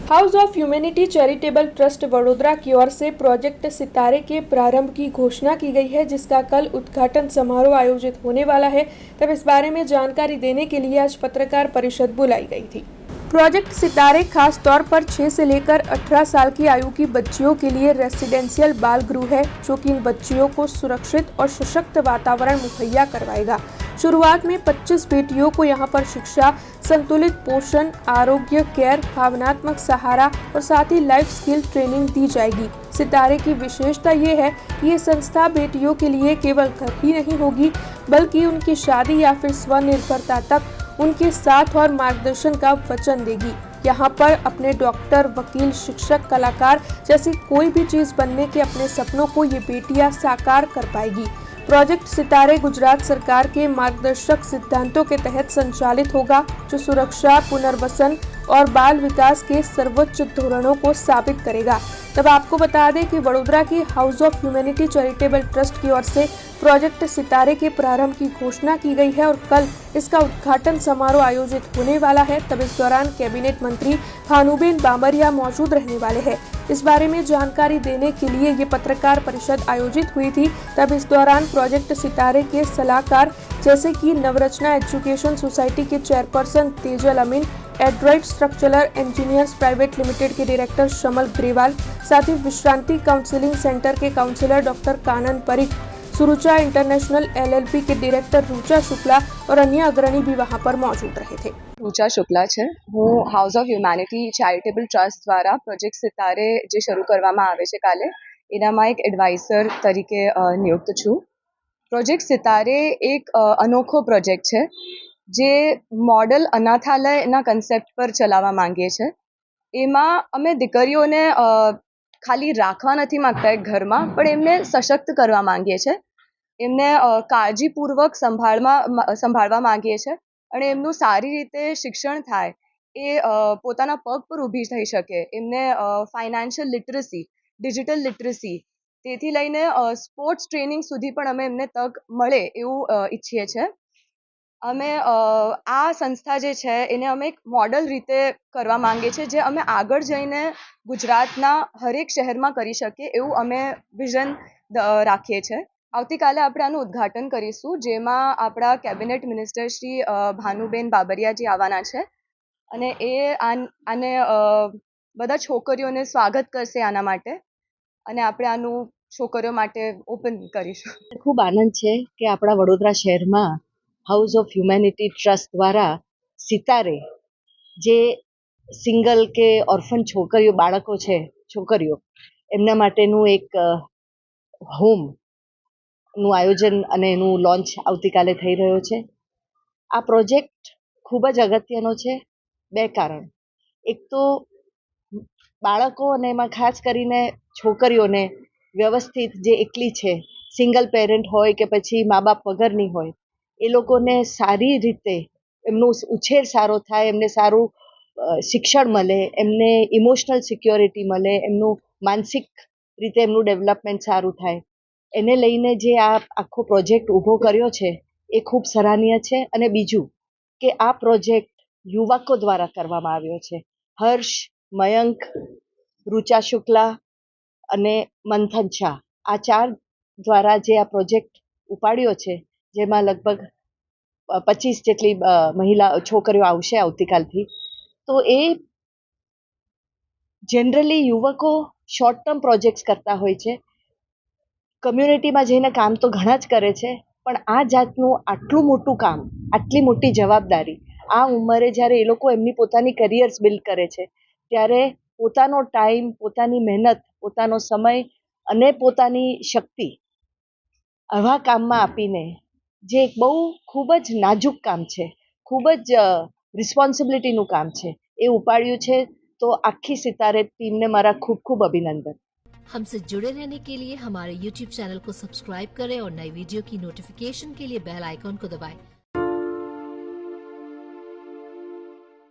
House of humanity charitable trust Vadodara की ओर से project सितारे के प्रारंभ की घोषणा की गई है, जिसका कल उद्घाटन समारोह आयोजित होने वाला है। तब इस बारे में जानकारी देने के लिए आज पत्रकार परिषद बुलाई गई थी। प्रोजेक्ट सितारे खास तौर पर 6 से लेकर 18 साल की आयु की बच्चियों के लिए रेसिडेंशियल बाल गृह है, जो कि इन बच्चियों को सुरक्षित और सशक्त वातावरण मुहैया करवाएगा। शुरुआत में 25 बेटियों को यहां पर शिक्षा, संतुलित पोषण, आरोग्य केयर, भावनात्मक सहारा और साथ ही लाइफ स्किल ट्रेनिंग दी जाएगी। सितारे की विशेषता ये है कि ये संस्था बेटियों के लिए केवल घर ही नहीं होगी, बल्कि उनकी शादी या फिर स्वनिर्भरता तक उनके साथ और मार्गदर्शन का वचन देगी। यहाँ पर अपने डॉक्टर, वकील, शिक्षक, कलाकार जैसी कोई भी चीज बनने के अपने सपनों को ये बेटियां साकार कर पाएगी। प्रोजेक्ट सितारे गुजरात सरकार के मार्गदर्शक सिद्धांतों के तहत संचालित होगा, जो सुरक्षा, पुनर्वसन और बाल विकास के सर्वोच्च धोरणों को साबित करेगा। तब आपको बता दें कि वडोदरा की house of humanity charitable trust की ओर से प्रोजेक्ट सितारे के प्रारंभ की घोषणा की गई है और कल इसका उद्घाटन समारोह आयोजित होने वाला है। तब इस दौरान कैबिनेट मंत्री भानुबेन बाबरिया मौजूद रहने वाले हैं। इस बारे में जानकारी देने के लिए ये पत्रकार परिषद आयोजित हुई थी। तब इस दौरान प्रोजेक्ट सितारे के सलाहकार जैसे कि नवरचना एजुकेशन सोसाइटी के चेयरपर्सन तेजल अमीन, एड्राइट स्ट्रक्चरल इंजीनियर्स प्राइवेट लिमिटेड के डायरेक्टर शमल ग्रेवाल, साथ ही विश्रांति काउंसलिंग सेंटर के काउंसलर डॉक्टर कानन परिक, सुरुचा इंटरनेशनल LLP के डायरेक्टर रुचा शुक्ला और अन्य अग्रणी भी वहां पर मौजूद रहे थे। रुचा शुक्ला છે। હું house of humanity charitable trust દ્વારા પ્રોજેક્ટ સિતારે જે શરૂ કરવામાં આવે છે કાલે, એનામાં એક એડવાઇઝર તરીકે નિયુક્ત છું। પ્રોજેક્ટ સિતારે એક અનોખો પ્રોજેક્ટ છે જે મોડલ અનાથાલયના કન્સેપ્ટ પર ચલાવવા માંગીએ છીએ। એમાં અમે દીકરીઓને ખાલી રાખવા નથી માગતા એક ઘરમાં, પણ એમને સશક્ત કરવા માંગીએ છીએ। એમને કાળજીપૂર્વક સંભાળવા માંગીએ છીએ અને એમનું સારી રીતે શિક્ષણ થાય, એ પોતાના પગ પર ઊભી થઈ શકે, એમને ફાઇનાન્શિયલ લિટરસી, ડિજિટલ લિટરસી, તેથી લઈને સ્પોર્ટ્સ ટ્રેનિંગ સુધી પણ અમે એમને તક મળે એવું ઈચ્છીએ છીએ। અમે આ સંસ્થા જે છે એને અમે એક મોડલ રીતે કરવા માંગીએ છીએ, જે અમે આગળ જઈને ગુજરાતના હરેક શહેરમાં કરી શકીએ એવું અમે વિઝન રાખીએ છીએ। આવતીકાલે આપણે આનું ઉદ્ઘાટન કરીશું, જેમાં આપણા કેબિનેટ મિનિસ્ટર શ્રી ભાનુબેન બાબરિયાજી આવવાના છે અને એ આને બધા છોકરીઓને સ્વાગત કરશે આના માટે, અને આપણે આનું છોકરીઓ માટે ઓપન કરીશું। ખૂબ આનંદ છે કે આપણા વડોદરા શહેરમાં હાઉસ ઓફ હ્યુમેનિટી ટ્રસ્ટ દ્વારા સિતારે, જે સિંગલ કે ઓર્ફન છોકરીઓ, બાળકો છે, છોકરીઓ, એમના માટેનું એક હોમનું આયોજન અને એનું લોન્ચ આવતીકાલે થઈ રહ્યો છે। આ પ્રોજેક્ટ ખૂબ જ અગત્યનો છે, બે કારણ। એક તો બાળકો અને એમાં ખાસ કરીને છોકરીઓને વ્યવસ્થિત, જે એકલી છે, સિંગલ પેરેન્ટ હોય કે પછી મા બાપ વગરની હોય, એ લોકોને સારી રીતે એમનો ઉછેર સારો થાય, એમને સારું શિક્ષણ મળે, એમને ઇમોશનલ સિક્યોરિટી મળે, એમનું માનસિક રીતે એમનું ડેવલપમેન્ટ સારું થાય, એને લઈને જે આ આખો પ્રોજેક્ટ ઊભો કર્યો છે એ ખૂબ સરાહનીય છે। અને બીજું કે આ પ્રોજેક્ટ યુવકો દ્વારા કરવામાં આવ્યો છે। હર્ષ, મયંક, રુચા શુક્લા અને મંથન શાહ, આ 4 દ્વારા જે આ પ્રોજેક્ટ ઉપાડ્યો છે, જેમાં લગભગ 25 જેટલી છોકરીઓ આવશે આવતીકાલથી। તો એ જનરલી યુવકો શોર્ટ ટર્મ પ્રોજેક્ટ્સ કરતા હોય છે, કમ્યુનિટીમાં જઈને કામ તો ઘણા જ કરે છે, પણ આ જાતનું આટલું મોટું કામ, આટલી મોટી જવાબદારી આ ઉંમરે જ્યારે એ લોકો એમની પોતાની કરિયર્સ બિલ્ડ કરે છે, ત્યારે પોતાનો ટાઈમ, પોતાની મહેનત, પોતાનો સમય અને પોતાની શક્તિ આવા કામમાં આપીને, જે એક બહુ ખૂબ જ નાજુક કામ છે, ખૂબ જ રિસ્પોન્સિબિલિટીનું કામ છે, એ ઉપાડ્યું છે। तो आखी सितारे टीम ने मारा खूब खूब अभिनंदन। हमसे जुड़े रहने के लिए हमारे YouTube चैनल को सब्सक्राइब करें और नई वीडियो की नोटिफिकेशन के लिए बेल आइकॉन को दबाएं।